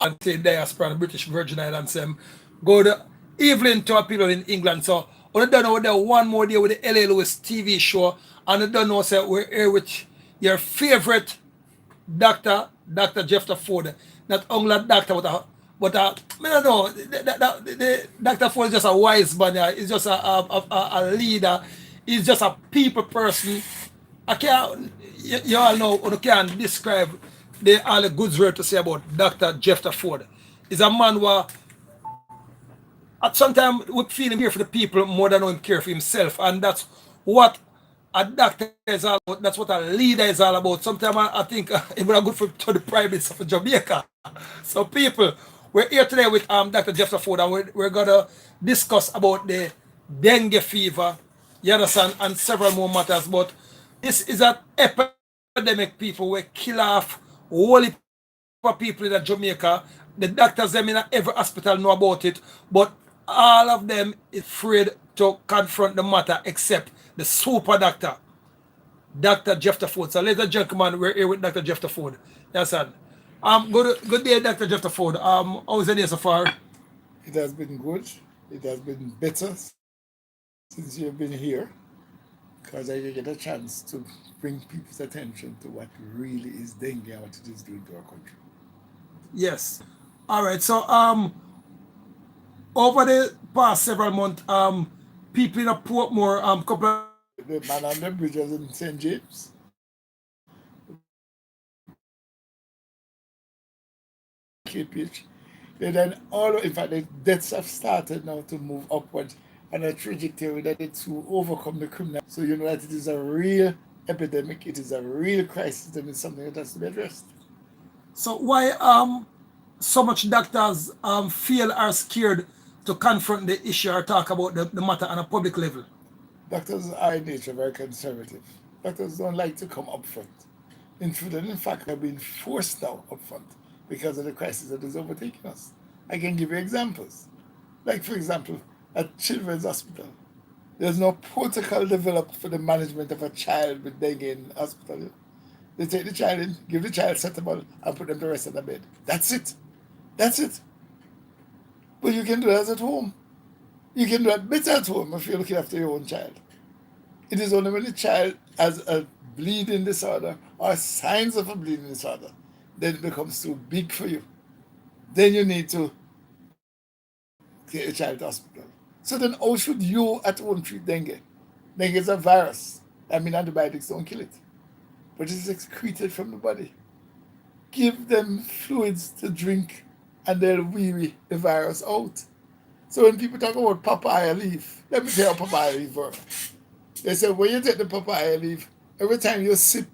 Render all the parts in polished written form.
anti diaspora in the British Virgin Islands. Good evening to our people in England. So, we don't know there one more day with the LA Lewis TV show. And I don't know, say, we're here with your favorite doctor, Dr. Jeff Ford. Not only a doctor, I don't know, Dr. Ford is just a wise man. Yeah. He's just a leader. He's just a people person. I can't, you all know, you can't describe all the good words to say about Dr. Jeff Ford. He's a man who, at sometimes, we feel him care for the people more than him care for himself. And that's what a doctor is all about. That's what a leader is all about. Sometimes I think it would be good for to the Prime Minister of Jamaica. So, people, we're here today with Dr. Jeff Ford, and we're going to discuss about the dengue fever, you understand, and several more matters. But this is an epidemic, people. We kill off whole heap of people in Jamaica. The doctors, them in every hospital know about it, but all of them is afraid to confront the matter except the super doctor, Dr. Jeff Ford. So, ladies and gentlemen, we're here with Dr. Jeff Ford. Yes, sir. Good day, Dr. Jeff Ford. How's the day so far? It has been good. It has been better since you've been here because I get a chance to bring people's attention to what really is dengue and what it is doing to our country. Yes. All right. So, over the past several months, people in a Portmore, couple of The man on the bridge was in St. James. KPH. They then all, in fact, the deaths have started now to move upward on a trajectory that it's to overcome the criminal. So you know that it is a real epidemic, it is a real crisis, and it's something that has to be addressed. so why so much doctors feel are scared to confront the issue or talk about the matter on a public level? Doctors are in nature very conservative. Doctors don't like to come up front. In fact, are being forced now up front because of the crisis that is overtaking us. I can give you examples. Like, for example, at Children's Hospital, there's no protocol developed for the management of a child with dengue in hospital. They take the child in, give the child setable, and put them to rest in the bed. That's it. That's it. But you can do that at home. You can do that better at home if you're looking after your own child. It is only when the child has a bleeding disorder or signs of a bleeding disorder that it becomes too big for you. Then you need to take the child to hospital. So then how should you at home treat dengue? Dengue is a virus. I mean, antibiotics don't kill it, but it is excreted from the body. Give them fluids to drink and they'll wee the virus out. So when people talk about papaya leaf, let me tell you how papaya leaf works. They say when you take the papaya leaf, every time you sip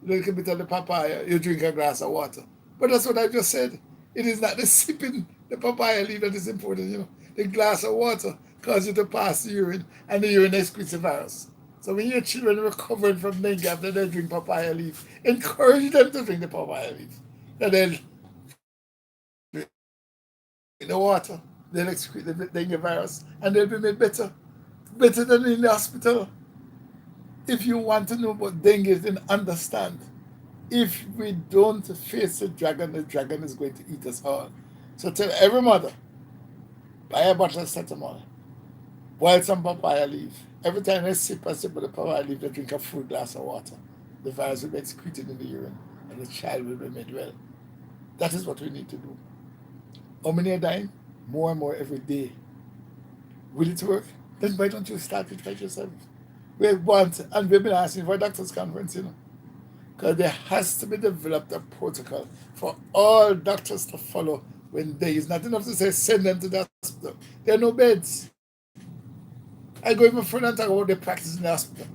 a little bit of the papaya, you drink a glass of water. But that's what I just said. It is not the sipping the papaya leaf that is important, The glass of water causes you to pass the urine, and the urine excretes the virus. So when your children are recovering from dengue after they drink papaya leaf, encourage them to drink the papaya leaf. And then in the water, they'll excrete the dengue virus, and they'll be made better. Better than in the hospital. If you want to know what dengue, then understand. If we don't face the dragon is going to eat us all. So tell every mother, buy a bottle of cetamol, boil some papaya leaf. Every time they sip a sip of the papaya leaf, they drink a full glass of water. The virus will be excreted in the urine, and the child will be made well. That is what we need to do. How many are dying? More and more every day. Will it work? Then why don't you start it by yourself? We want, and we've been asking for a doctors' conference, because there has to be developed a protocol for all doctors to follow when there is not enough to say send them to the hospital. There are no beds. I go even further and talk about the practice in the hospital.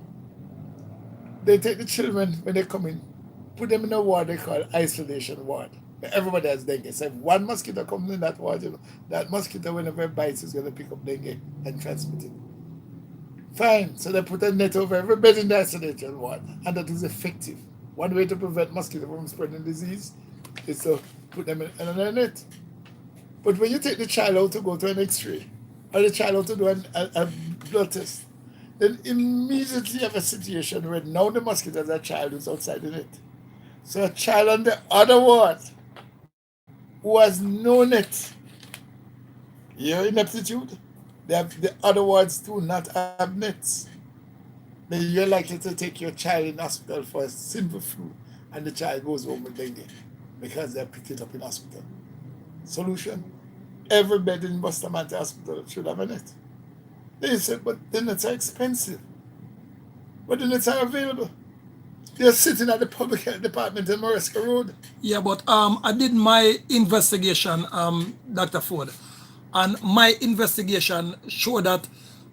They take the children when they come in, put them in a ward they call isolation ward. Everybody has dengue. So if one mosquito comes in that ward, that mosquito, whenever it bites, is going to pick up dengue and transmit it. Fine. So they put a net over every bed in the isolation ward, and that is effective. One way to prevent mosquito from spreading disease is to put them in a net. But when you take the child out to go to an X-ray, or the child out to do a blood test, then immediately you have a situation where now the mosquito as a child is outside the net. So a child on the other ward who has no net. Your ineptitude, they have the other wards too not have nets. Then you're likely to take your child in hospital for a simple flu and the child goes home with dengue because they picked it up in hospital. Solution: every bed in Bustamante Hospital should have a net. They said, but the nets are expensive. But the nets are available. They're sitting at the public health department in Moresca Road. Yeah, but I did my investigation, Dr. Ford, and my investigation showed that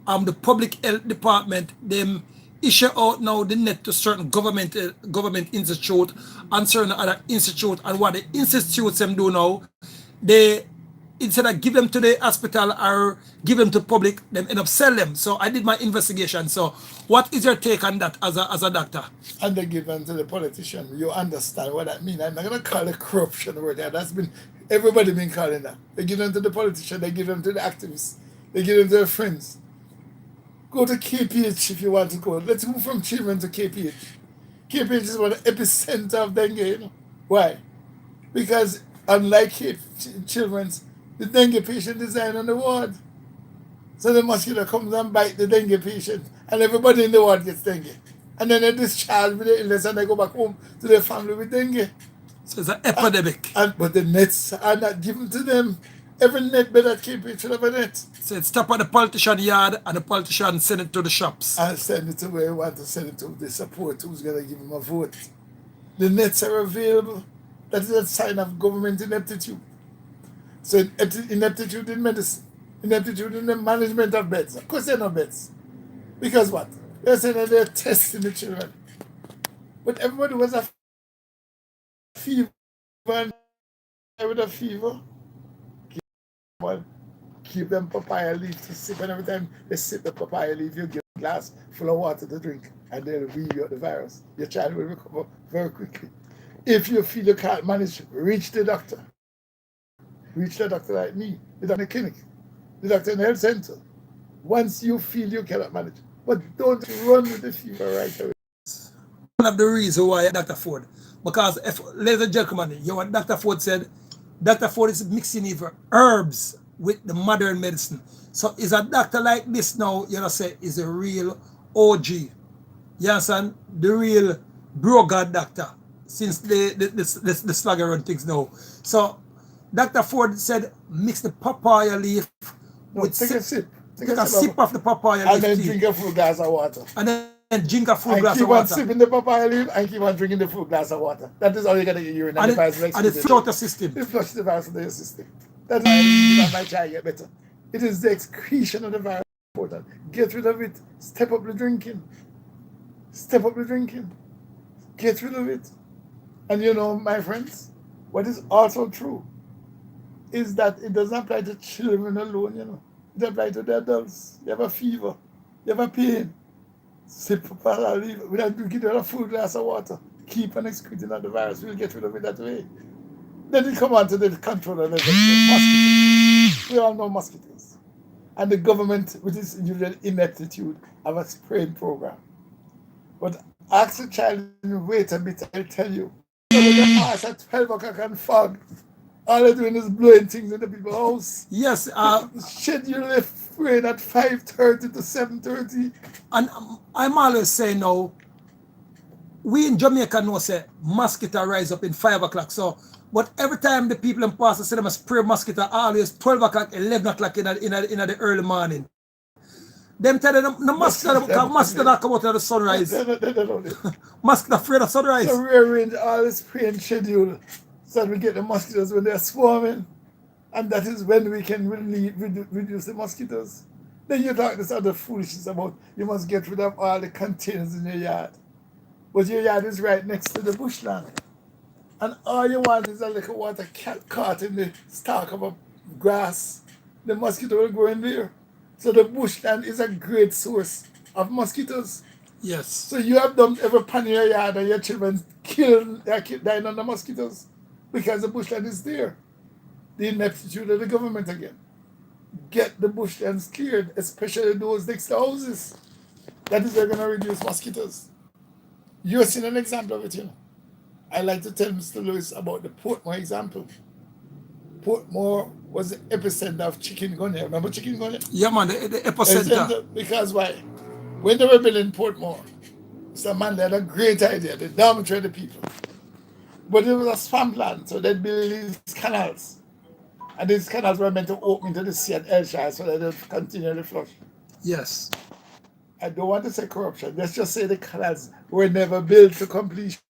the public health department them issue out now the net to certain government institute and certain other institute, and what the institutes them do now, they instead of give them to the hospital or give them to public, them end up sell them. So I did my investigation. So what is your take on that as a doctor? And they give them to the politician. You understand what that means. I'm not going to call it corruption word there. That's been, everybody been calling that. They give them to the politician, they give them to the activists, they give them to their friends. Go to KPH if you want to go. Let's move from children to KPH. KPH is one of the epicenter of dengue, you know. Why? Because unlike children's, the dengue patient is lying on the ward. So the mosquito comes and bites the dengue patient, and everybody in the ward gets dengue. And then they're discharged with the illness and they go back home to their family with dengue. So it's an epidemic. But the nets are not given to them. Every net bed at KPH should have a net. So it's top of the politician yard and the politician send it to the shops. And send it to where you want to send it to. The support who's going to give them a vote. The nets are available. That is a sign of government ineptitude. So ineptitude in medicine, ineptitude in the management of beds. Of course there are no beds. Because what? They're saying that they're testing the children. But everybody was a fever and with a fever. Keep them papaya leaf to sip, and every time they sip the papaya leaf, you give a glass full of water to drink, and they'll weed you out the virus. Your child will recover very quickly. If you feel you can't manage, reach the doctor. Reach the doctor like me, the doctor in the clinic, the doctor in the health center. Once you feel you cannot manage. But don't run with the fever right away. One of the reasons why Dr. Ford, because if, ladies and gentlemen, you know what Dr. Ford said? Dr. Ford is mixing even herbs with the modern medicine. So is a doctor like this now, you know, say, is a real OG. You understand? The real bro god doctor since the slugger run things now. So Dr. Ford said mix the papaya leaf with take a sip. Take a sip of the papaya leaf. And then drink a full glass of water. And then drink a full glass of water. And keep on sipping the papaya leaf and keep on drinking the full glass of water. That is all you're going to get urine. And it flush out the system. It flushes the virus out of your system. That's why my child get better. It is the excretion of the virus important. Get rid of it. Step up the drinking. Step up the drinking. Get rid of it. And you know, my friends, what is also true is that it doesn't apply to children alone, you know. It applies to the adults. You have a fever. You have a pain. Sip papaya leaf without drinking a full glass of water. Keep on excreting out the virus. We'll get rid of it that way. Then we come on to the control of the mosquitoes. We all know mosquitoes. And the government, with its usual ineptitude, have a spraying program. But ask the child, wait a bit, I'll tell you. So when they pass at 12 o'clock and fog, all they're doing is blowing things in the people's house. Yes. Schedule a spraying at 5:30 to 7:30. And I'm always saying now, we in Jamaica know say mosquito rise up in 5 o'clock. So, but every time the people in Pastor say them spray mosquito, always 12 o'clock, 11 o'clock in the early morning. Them tell them the mosquito not come out of the sunrise. Mosquito afraid of sunrise. So we arrange all the spraying schedule so that we get the mosquitoes when they're swarming. And that is when we can really reduce the mosquitoes. Then you talk this other foolishness about you must get rid of all the containers in your yard. But your yard is right next to the bushland. And all you want is a little water caught in the stalk of a grass. The mosquito will go in there. So the bushland is a great source of mosquitoes. Yes. So you have done every pan in your yard and your children dying on the mosquitoes because the bushland is there. The ineptitude of the government again. Get the bushlands cleared, especially those next to houses. That is, they're going to reduce mosquitoes. You've seen an example of it, you know. I like to tell Mr. Lewis about the Portmore example. Portmore was the epicenter of chikungunya. Remember chikungunya? Yeah, man, the epicenter. Because why? When they were building Portmore, Mr. Mandela had a great idea. They dormitory the people. But it was a swampland, so they'd build these canals. And these canals were meant to open into the sea at Elshire so that they'd continue to flush. Yes. I don't want to say corruption. Let's just say the canals were never built to completion.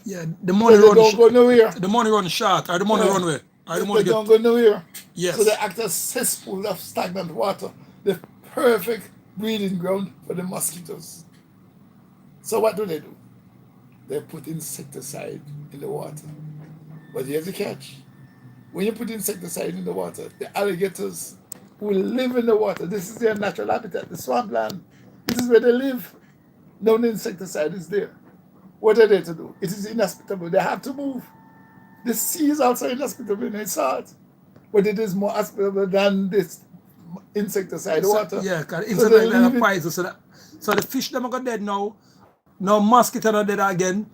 Yeah, the money so they don't go nowhere. The money run short, or the money run where? Or the money they don't go nowhere. Yes. So they act as cesspools of stagnant water. The perfect breeding ground for the mosquitoes. So what do? They put insecticide in the water. But here's the catch. When you put insecticide in the water, the alligators will live in the water. This is their natural habitat, the swampland. This is where they live. No insecticide is there. What are they to do? It is inhospitable. They have to move. The sea is also inhospitable in its salt. But it is more hospitable than this insecticide water. Yeah, because insecticide is poison. So the fish them are going dead now. No mosquito are dead again.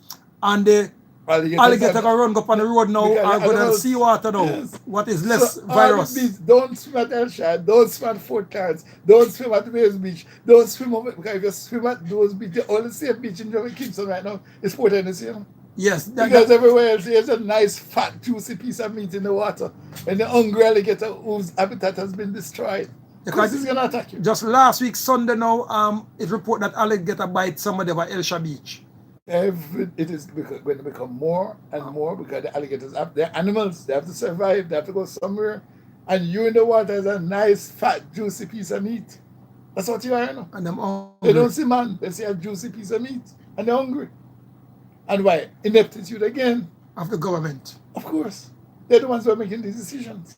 And the alligator can run up on the road now and go to the seawater now. Yes. What is less virus? Don't swim at Elshire, don't swim at Fort Clarence, don't swim at Wales Beach, don't swim over, because if you swim at those beaches, the only safe beach in Kingston right now is Port Hennessy. You know? Yes. Because everywhere else there's a nice fat juicy piece of meat in the water. And the hungry alligator whose habitat has been destroyed. Because it's gonna attack you. Just last week Sunday now, it reported that alligator bite somebody by Elshire Beach. It is going to become more and more because the alligators they're animals. They have to survive. They have to go somewhere. And you in the water is a nice, fat, juicy piece of meat. That's what you are, you know. And them hungry. They don't see man. They see a juicy piece of meat. And they're hungry. And why? Ineptitude again. Of the government. Of course. They're the ones who are making these decisions.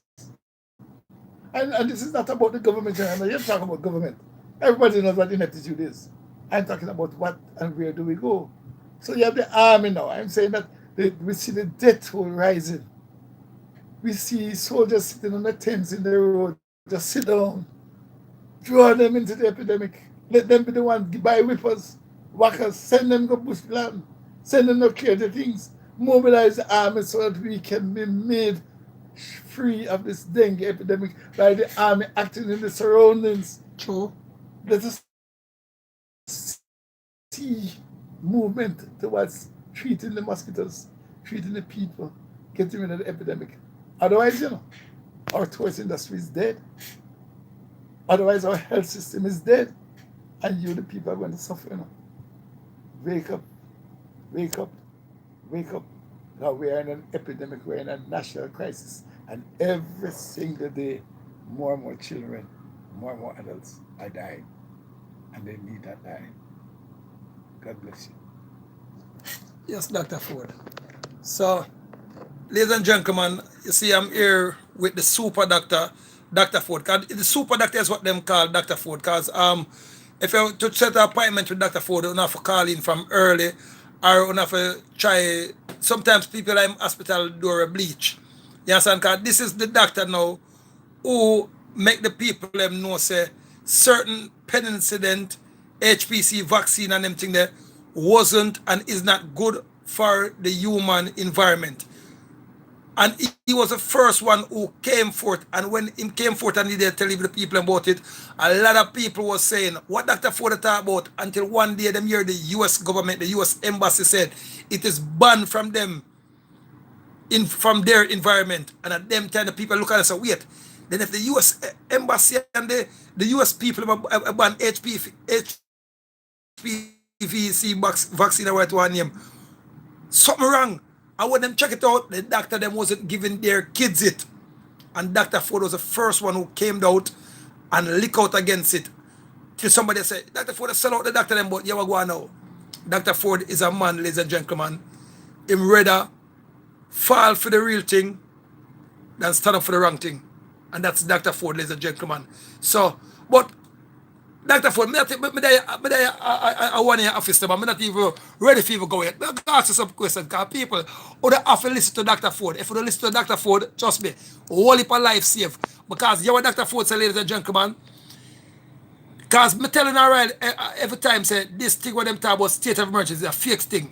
And this is not about the government. You're talking about government. Everybody knows what ineptitude is. I'm talking about what and where do we go. So you have the army now. I'm saying that we see the death toll rising. We see soldiers sitting on the tents in the road. Just sit down. Draw them into the epidemic. Let them be the ones buy whippers, whackers, send them go bush land. Send them to clear the things. Mobilize the army so that we can be made free of this dengue epidemic by the army acting in the surroundings. True. Let us see movement towards treating the mosquitoes, treating the people, getting rid of the epidemic. Otherwise, you know, our tourist industry is dead. Otherwise, our health system is dead. And you, the people, are going to suffer, you know. Wake up, wake up, wake up. Now we are in an epidemic, we're in a national crisis. And every single day, more and more children, more and more adults are dying. And they need that dying. God bless you. Yes, Dr. Ford. So, ladies and gentlemen, you see I'm here with the super doctor, Dr. Ford. The super doctor is what them call Dr. Ford. Because if you to set an appointment with Dr. Ford, you don't have to call in from early or you have to try. Sometimes people in hospital do a bleach. You understand? Because this is the doctor now who make the people them know say certain penicillin, HPC vaccine and them thing there wasn't and is not good for the human environment. And he was the first one who came forth. And when he came forth and he did tell the people about it, a lot of people were saying, what Dr. Ford talk about? Until one day, them hear the US government, the US embassy said, it is banned from them, from their environment. And at them time, the people look at us and say, wait, then if the US embassy and the US people have banned HPV VC vaccine or what one name. Something wrong. And when them check it out, the doctor them wasn't giving their kids it. And Dr. Ford was the first one who came out and lick out against it. Till somebody said, Dr. Ford sell out the doctor them, but you go on now. Dr. Ford is a man, ladies and gentlemen. Him rather fall for the real thing than stand up for the wrong thing. And that's Dr. Ford, ladies and gentlemen. So, but Dr. Ford, I want your office, but I'm not even ready for you to go yet. I'm going to ask you some questions because people who have to listen to Dr. Ford. If you don't listen to Dr. Ford, trust me, whole heap of life safe. Because you what Dr. Ford said, ladies and gentlemen. Because I'm telling her right every time, say, this thing what them talk about state of emergency is a fake thing.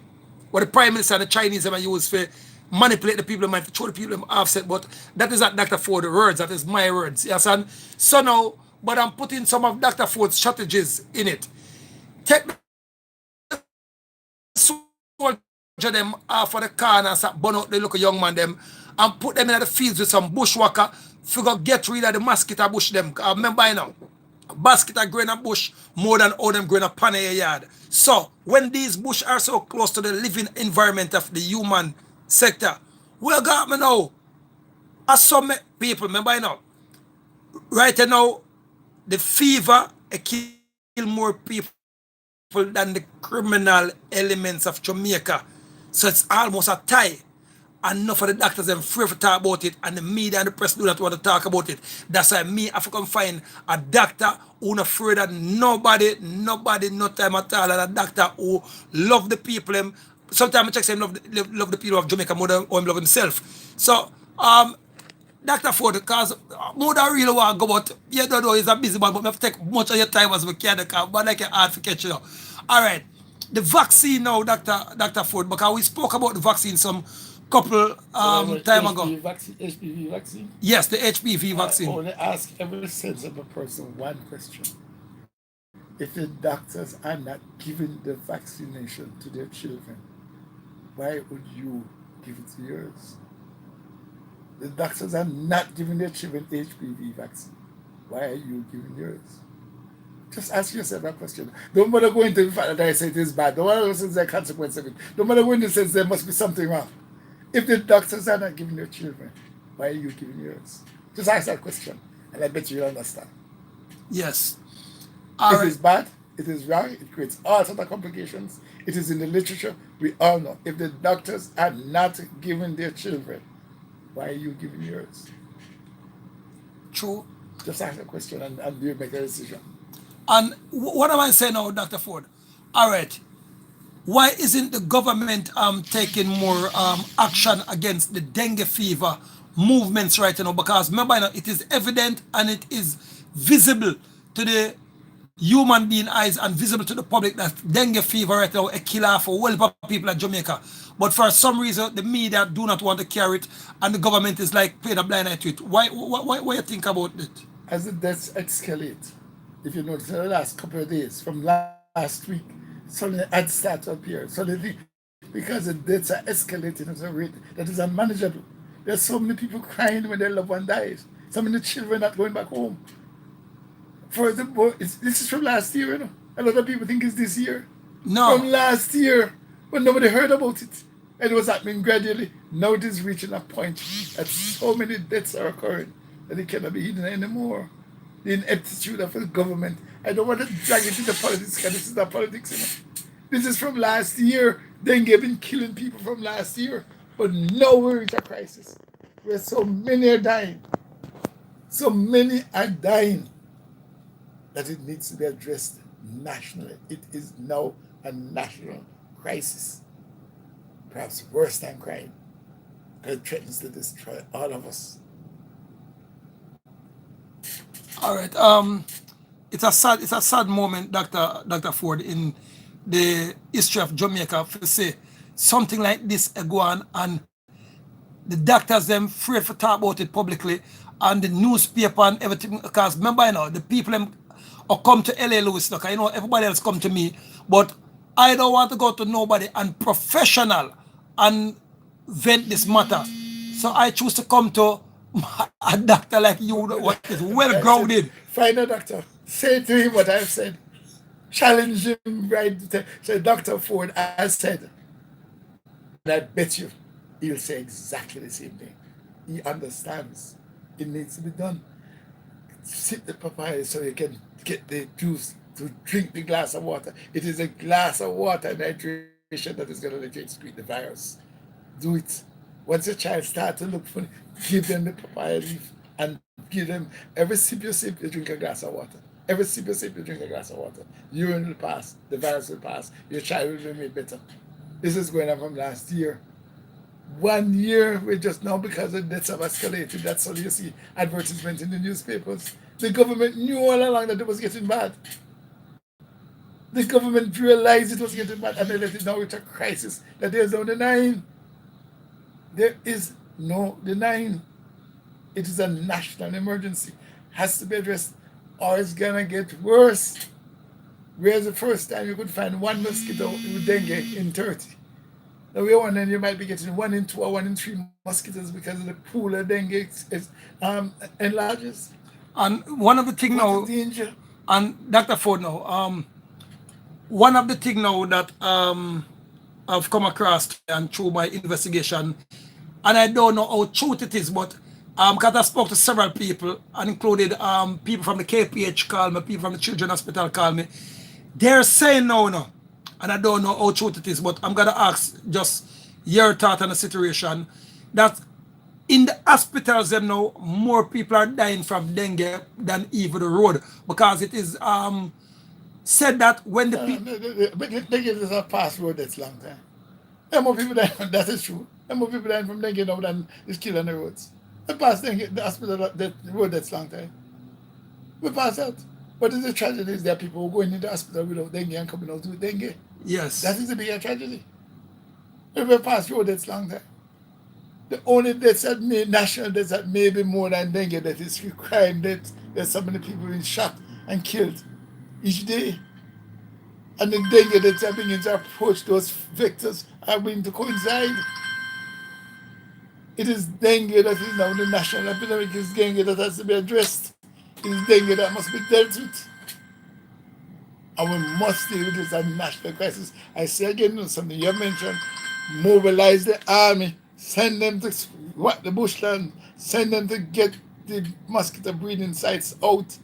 What the Prime Minister and the Chinese have used for manipulate the people, might show the people them offset, but that is not Dr. Ford's words, that is my words. Yes, and so now, but I'm putting some of Dr. Ford's strategies in it. Take the soldier them off of the car and burn out the local young man them and put them in the fields with some bushwhacker, figure get rid of the mosquito bush them. Remember you know, basket growing a bush more than all them growing a pan in a yard. So when these bush are so close to the living environment of the human sector, we got me now. As some people, remember you know, right now, the fever kill more people than the criminal elements of Jamaica. So it's almost a tie. And enough of the doctors are afraid to talk about it, and the media and the press do not want to talk about it. That's why me, I have to come find a doctor who not afraid of nobody, no time at all, and a doctor who love the people. Sometimes I check say love the people of Jamaica more than him love himself. So, Dr. Ford, because more than really want to go, but you don't know, he's a busy man, but I have to take much of your time as we can, but like it's hard to catch you now. All right. The vaccine now, Dr. Ford, because we spoke about the vaccine some couple time ago. HPV vaccine? Yes, the HPV vaccine. I only ask every sensible person one question. If the doctors are not giving the vaccination to their children, why would you give it to yours? The doctors are not giving their children HPV vaccine. Why are you giving yours? Just ask yourself that question. Don't bother going to the fact that I say it is bad. Don't bother saying the consequence of it. Don't bother going to say there must be something wrong. If the doctors are not giving their children, why are you giving yours? Just ask that question, and I bet you'll understand. Yes. It is bad, it is wrong, it creates all sorts of complications. It is in the literature, we all know. If the doctors are not giving their children, why are you giving yours? True. Just ask a question and you make a decision. And what am I saying now, Dr. Ford? All right. Why isn't the government taking more action against the dengue fever movements right now? Because remember, it is evident and it is visible to the human being eyes and visible to the public that dengue fever right now a killer for well people in Jamaica. But for some reason, the media do not want to carry it, and the government is like paying a blind eye to it. Why you think about it? As the deaths escalate, if you notice in the last couple of days, from last week, suddenly ads start to appear. Suddenly, because the deaths are escalating at a rate that is unmanageable. There's so many people crying when their loved one dies. So many children not going back home. Furthermore, this is from last year, you know. A lot of people think it's this year. No. From last year, but nobody heard about it. And it was happening gradually. Now it is reaching a point that so many deaths are occurring that it cannot be hidden anymore. The ineptitude of the government. I don't want to drag it into politics because this is not politics, you know. This is from last year. Dengue have been killing people from last year. But now we're reach a crisis where so many are dying. So many are dying that it needs to be addressed nationally. It is now a national crisis. Perhaps worse than crime. It threatens to destroy all of us. All right. It's a sad moment, Dr. Ford, in the history of Jamaica to say something like this go on, and the doctors them afraid to talk about it publicly, and the newspaper and everything. Because remember, the people them or come to LEWIS, look, everybody else come to me, but I don't want to go to nobody and professional and vent this matter. So I choose to come to a doctor like you, what is well grounded. Find a doctor. Say to him what I've said. Challenge him right. Say, Dr. Ford has said. And I bet you he'll say exactly the same thing. He understands. It needs to be done. Sip the papaya so you can get the juice to drink the glass of water. It is a glass of water and hydration that is going to let you excrete the virus. Do it. Once your child starts to look funny, give them the papaya leaf and give them every sip you sip, you drink a glass of water. Every sip you sip, you drink a glass of water. Urine will pass, the virus will pass, your child will be made better. This is going on from last year. 1 year, we just now, because the deaths have escalated, that's all you see advertisement in the newspapers. The government knew all along that it was getting bad. The government realized it was getting bad and they let it now reach a crisis that there's no denying. There is no denying. It is a national emergency. Has to be addressed, or it's gonna get worse. Whereas the first time you could find one mosquito with dengue in 30. Now we one then you might be getting 1 in 2 or 1 in 3 mosquitoes because of the pool of dengue enlarges. And one of the thing What a now, danger. and Dr. Ford now, one of the thing now that I've come across and through my investigation, and I don't know how truth it is, but because I spoke to several people, and included people from the KPH call me, people from the Children's Hospital call me. They're saying no, and I don't know how true it is, but I'm gonna ask just your thought on the situation that in the hospitals them now more people are dying from dengue than even the road because it is said that when the people But dengue is a past road that's long time. There are more people dying, that is true. There are more people dying from dengue now than is killed on the roads. The past dengue, the hospital, the road that's long time. We pass out. But the tragedy is there are people who go into the hospital without dengue and coming out with dengue. yes, That is the bigger tragedy. If we pass road that's long time. The only deaths that may, national deaths that may be more than dengue that is crime deaths. There's so many people being shot and killed each day. And the dengue deaths are beginning to approach those vectors are beginning to coincide. It is dengue that is now the national epidemic. It is dengue that has to be addressed. It is dengue that must be dealt with. And we must deal with this as a national crisis. I say again, something you have mentioned, mobilize the army, send them to what the bushland, send them to get the mosquito breeding sites out,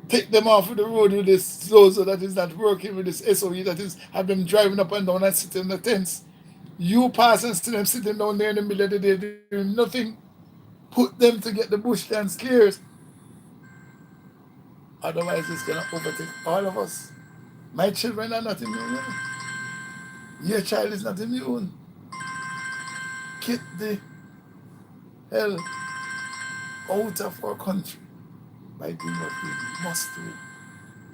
take them off of the road with this Zozo that is not working, with this SOE that is, have them driving up and down and sitting in the tents. You pass and see them sitting down there in the middle of the day doing nothing. Put them to get the bushlands cleared. Otherwise, it's going to overtake all of us. My children are not immune. Your child is not immune. Get the hell out of our country by doing what we must do.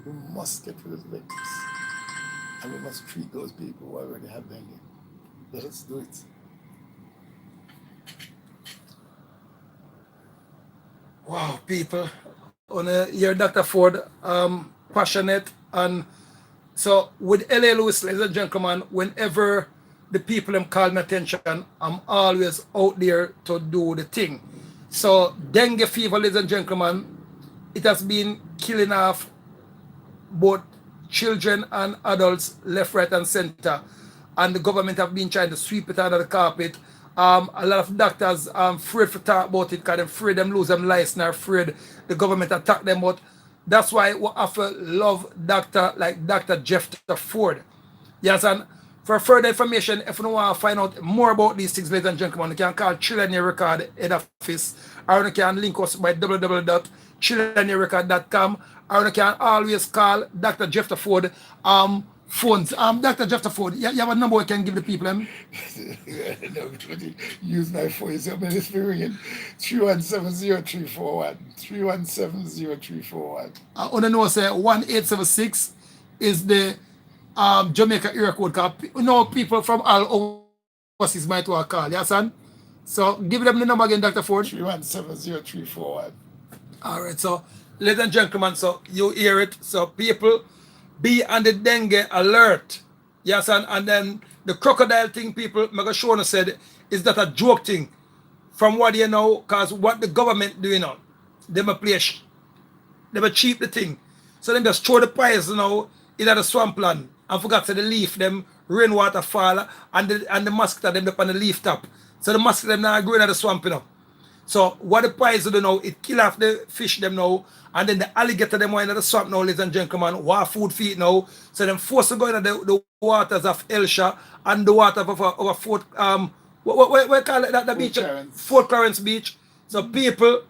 We must get rid of the victims. And we must treat those people who already have dengue. Let us do it. wow, people on your Dr. Ford passionate. And so with LA Lewis, ladies and gentlemen, whenever the people them call my attention, I'm always out there to do the thing. So dengue fever, ladies and gentlemen, it has been killing off both children and adults left, right, and center. And the government have been trying to sweep it under the carpet. A lot of doctors afraid to talk about it because they're afraid them lose them license, they're afraid the government attack them. But that's why we have to love doctor like Dr. Jeff Ford. Yes, and for further information, if you want to find out more about these things, ladies and gentlemen, you can call Trillionaire Record head office, or you can link us by www.trillionairerecord.com, or you can always call Dr. Jeff Ford phones. Dr. Jeff Ford, you have a number you can give the people? Use my phone. So I'm ringing 3170341. 3170341. I want to know, say 1876 is the Jamaica area code. Because people from all overseas might want to call. Yes, son? So give them the number again, Dr. Ford. 3170341. All right, so ladies and gentlemen, so you hear it. So people, be on the dengue alert. Yes, and then the crocodile thing, people, Megashona said, is that a joke thing. From what you know, because what the government do, they may cheap the thing. So then just throw the pies, into the swampland and forgot to the leaf, them rainwater fall and the mosquito them up on the leaf top. So the mosquito them now growing at the swamp, So what the pies do now, it kill off the fish them now, and then the alligator them in the swamp now, ladies and gentlemen, what food feed now. So them forced to go into the waters of Elsha and the water of Fort what call it that the beach? Fort Clarence Beach. So people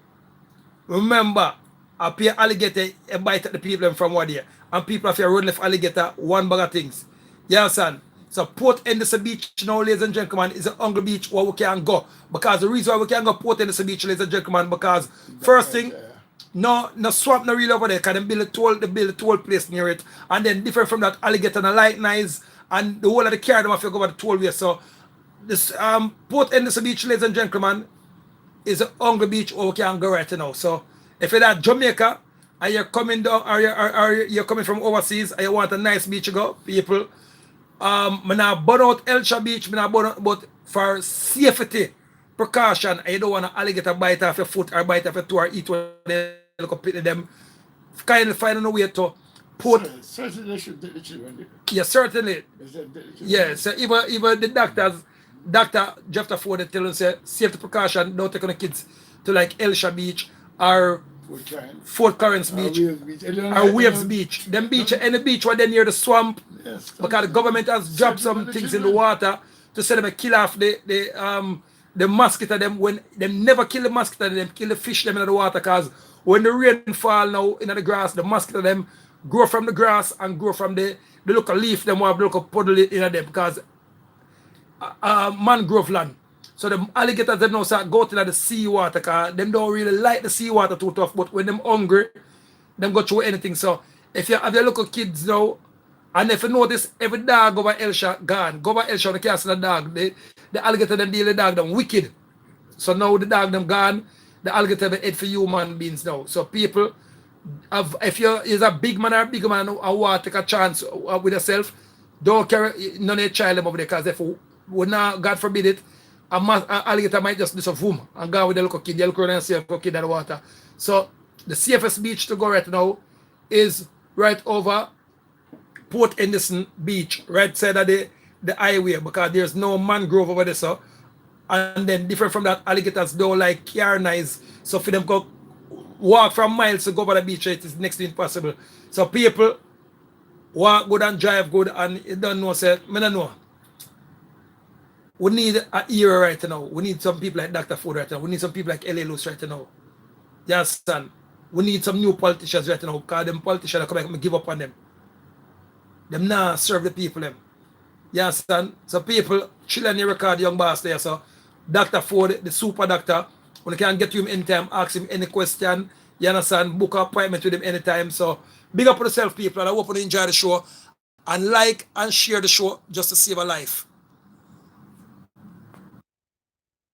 remember I pay alligator a bite at the people from what there. And people have road left alligator one bag of things. You understand? So Port Henderson Beach now, ladies and gentlemen, is a hungry beach where we can go. Because the reason why we can go Port Henderson Beach, ladies and gentlemen, because first thing, no swamp no really over there, because they build a toll place near it. And then different from that, alligator and light knives and the whole of the car them have to go over the tollway. So this Port Henderson Beach, ladies and gentlemen, is a hungry beach where we can go right now. So if you're at Jamaica and you're coming down or you're coming from overseas and you want a nice beach to go, people, I'm not burn out Elsha Beach, I'm not burn out, but for safety precaution, and you don't want an alligator bite off your foot or bite off your toe or eat one they look up at them, kind of finding a way to put. Certainly they should take the children. Yeah, certainly. Yeah, so even the Dr. Jeff Ford tell us say safety precaution, don't take on the kids to like Elsha Beach or Fort Currents Beach or Waves Beach. Them beach, any beach where they're near the swamp, yes, because the government has dropped some things in the water to say them kill off the mosquito them when they never kill the mosquito, them kill the fish them in the water, because when the rain fall now in the grass, the mosquito them grow from the grass and grow from the local leaf, them have the local puddle in them, because mangrove land. So the alligators them now start go to the sea water, because them don't really like the sea water too tough, but when them hungry, them go through anything. So if you have your local kids now, and if you notice every dog over Elsha gone, go over Elsha and you can't see the dog, the alligator them deal the dog them wicked. So now the dog them gone, the alligator them head for human beings now. So people, if you is a big man or a big man and want to take a chance with yourself, don't carry none of your child over there, because if we not, God forbid it, an alligator might just do some boom and go with the little kid, the little and see a little kid in the water. So the safest beach to go right now is right over Port Henderson Beach, right side of the highway, because there's no mangrove over there. So, and then different from that, alligators don't like car noise. So for them go walk from miles to go over the beach, it is next to impossible. So people walk good and drive good, and you don't know, say, I don't know. We need an era right now. We need some people like Dr. Ford right now. We need some people like LEWIS right now. You understand? We need some new politicians right now, because them politicians are coming and give up on them. Them now serve the people them. You understand? So people, children you record young boss there. So Dr. Ford, the super doctor, when you can get to him anytime, ask him any question. You understand? Book an appointment with him anytime. So big up on yourself, people, and I hope you enjoy the show. And like and share the show just to save a life.